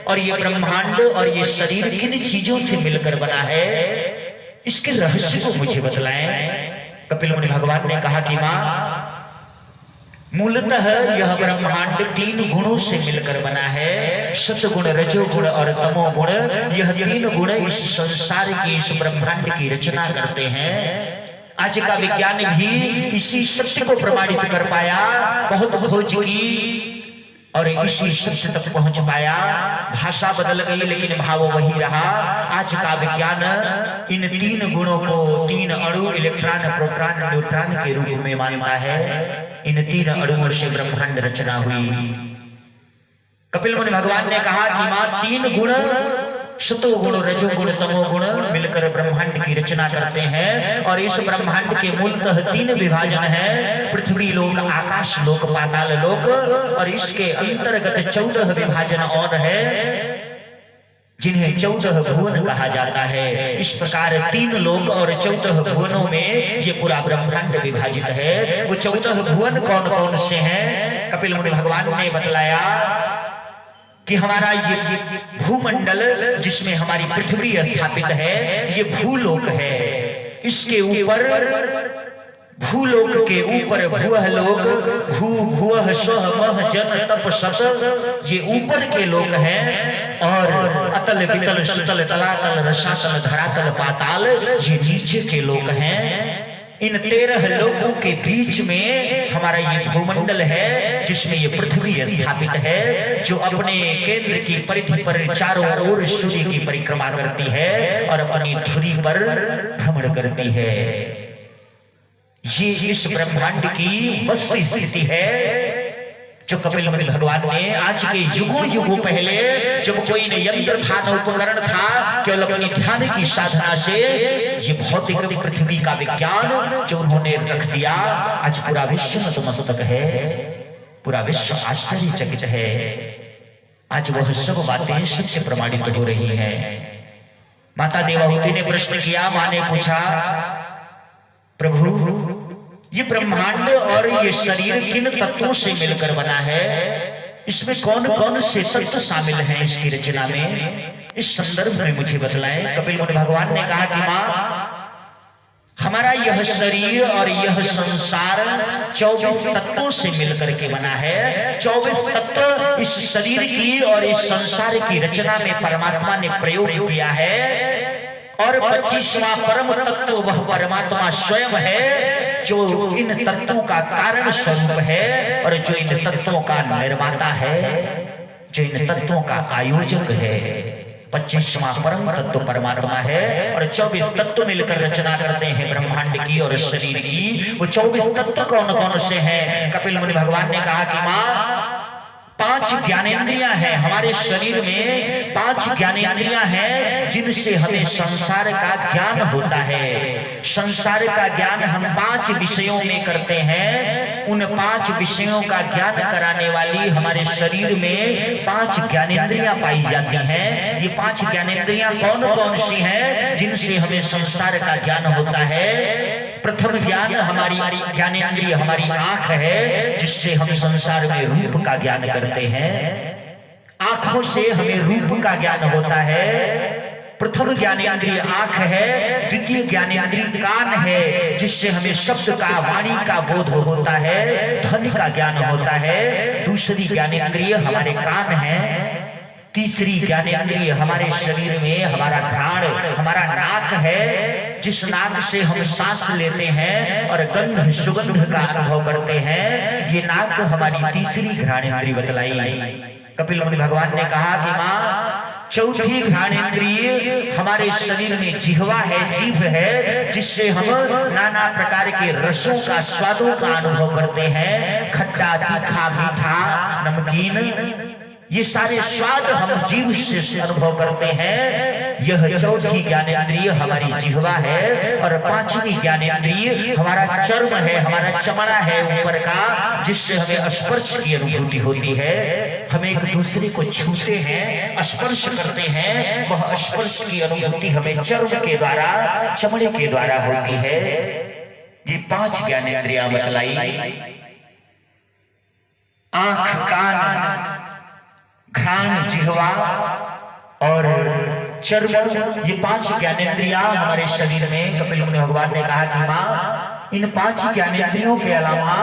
और ये ब्रह्मांड और ये शरीर किन चीजों से मिलकर बना है, इसके रहस्य को मुझे बतलाएं। कपिल मुनि भगवान ने कहा कि मां, मूलतः यह ब्रह्मांड 3 गुणों से मिलकर बना है। सतगुण, रजोगुण और तमोगुण, यह 3 गुण इस संसार की, इस ब्रह्मांड की रचना करते हैं। आज का विज्ञान भी इसी सत्य को प्रमाणित कर पाया, बहुत खोज की और इसी सत्य तक पहुंच पाया। भाषा बदल गई लेकिन भाव वही रहा। आज का विज्ञान इन 3 गुणों को 3 अणु, इलेक्ट्रॉन, प्रोटॉन, न्यूट्रॉन के रूप में मानता है। इन 3 अणुओं से ब्रह्मांड रचना हुई। कपिल मुनि भगवान ने कहा कि मां, 3 गुण, सतोगुण, रजोगुण, तमोगुण मिलकर ब्रह्मांड की रचना करते हैं। और इस ब्रह्मांड के मूलतः 3 विभाजन है, पृथ्वी लोक, आकाश लोक, पाताल लोक। और इसके अंतर्गत 14 विभाजन और है, जिन्हें 14 भुवन कहा जाता है। इस प्रकार 3 लोक और 14 भुवनों में ये पूरा ब्रह्मांड विभाजित है। वो 14 भुवन कौन कौन से हैं? कपिल मुनि भगवान ने बतलाया कि हमारा ये भूमंडल जिसमें हमारी पृथ्वी स्थापित है, ये भूलोक है। इसके ऊपर, भूलोक के ऊपर भुवः लोक, भू भुवः स्वः मह जन तप सत, ये ऊपर के लोक हैं। और अतल वितल सुतल तलातल रसातल धरातल पाताल, ये नीचे के लोक हैं। इन 13 लोकों के बीच में हमारा ये भूमंडल है, जिसमें ये पृथ्वी स्थापित है, जो अपने केंद्र की परिधि पर चारों ओर सूर्य की परिक्रमा करती है और अपनी धुरी पर भ्रमण करती है। ये इस ब्रह्मांड की वस्तु स्थिति है, जो कपिल मुनि भगवान ने आज के युगों युगों पहले, जब कोई न यंत्र था न उपकरण था, केवल अपनी ध्यान की साधना से ये भौतिक पृथ्वी का विज्ञान जो उन्होंने रख दिया, आज पूरा विश्व नतमस्तक है, पूरा विश्व आश्चर्यचकित है। आज वह सब बातें सत्य प्रमाणित हो रही हैं। माता देवाहुति ने प्रश्न किया, मां ने पूछा, प्रभु ये ब्रह्मांड और ये शरीर किन तत्वों से मिलकर बना है? इसमें कौन कौन से तत्व शामिल हैं इसकी रचना में? इस संदर्भ में मुझे बतलाएं। कपिल मुनि भगवान ने कहा कि मां, हमारा यह शरीर और यह संसार 24 तत्वों से मिलकर के बना है। 24 तत्व इस शरीर की और इस संसार की रचना में परमात्मा ने प्रयोग किया है। और 25वां परम तत्व वह परमात्मा स्वयं है, जो इन तत्वों का कारण स्वरूप है और जो इन तत्वों का निर्माता है, जो इन तत्वों का आयोजक है। 25वां परम तत्व परमात्मा है और 24 तत्व मिलकर रचना करते हैं ब्रह्मांड की और शरीर की। वो 24 तत्व कौन कौन से हैं? कपिल मुनि भगवान ने कहा कि मां, 5 ज्ञानेंद्रियां हैं हमारे शरीर में। 5 ज्ञानेंद्रियां हैं जिनसे हमें संसार का ज्ञान होता है। संसार का ज्ञान हम 5 विषयों में करते हैं। उन 5 विषयों का ज्ञान कराने वाली हमारे शरीर में 5 ज्ञानेंद्रियां पाई जाती हैं। ये 5 ज्ञानेंद्रियां कौन कौन सी हैं जिनसे हमें संसार का ज्ञान होता है? प्रथम ज्ञान हमारी ज्ञानेंद्रिय हमारी आंख है, जिससे हम संसार में रूप का ज्ञान करते हैं। आंखों से हमें रूप का ज्ञान होता है। प्रथम ज्ञानेंद्रिय आंख है। द्वितीय ज्ञानेंद्रिय कान है, जिससे हमें शब्द का, वाणी का बोध होता है, ध्वनि का ज्ञान होता है। दूसरी ज्ञानेंद्रिय हमारे कान है। तीसरी ज्ञानेंद्रिय हमारे शरीर में हमारा घ्राण, हमारा नाक है, जिस नाक से हम सांस लेते हैं और गंध सुगंध का अनुभव करते हैं। ये नाक हमारी तीसरी घ्राणेंद्रिय बतलाई। कपिल मुनि भगवान ने कहा कि मां, चौथी घ्राणेंद्रिय हमारे शरीर में जिह्वा है, जीभ है, जिससे हम नाना प्रकार के रसों का, स्वादों का अनुभव करते हैं। खट्टा, तीखा, मीठा, नमकीन, ये सारे स्वाद हम जीव से अनुभव करते हैं। यह चौथी ज्ञानेंद्रिय हमारी जिह्वा है। और 5वीं ज्ञानेंद्रिय हमारा चर्म है, हमारा चमड़ा है ऊपर का, जिससे हमें स्पर्श की अनुभूति होती है। हम एक दूसरे को छूते हैं, स्पर्श करते हैं, वह स्पर्श की अनुभूति हमें चर्म के द्वारा, चमड़े के द्वारा होती है। ये 5 ज्ञानेंद्रियां बतलाई। आंख, कान, घ्राण, जिह्वा और चर्म, ये 5 ज्ञानेंद्रियां हमारे शरीर में कपिल मुनि भगवान ने कहा कि मां इन 5 ज्ञानेंद्रियों के अलावा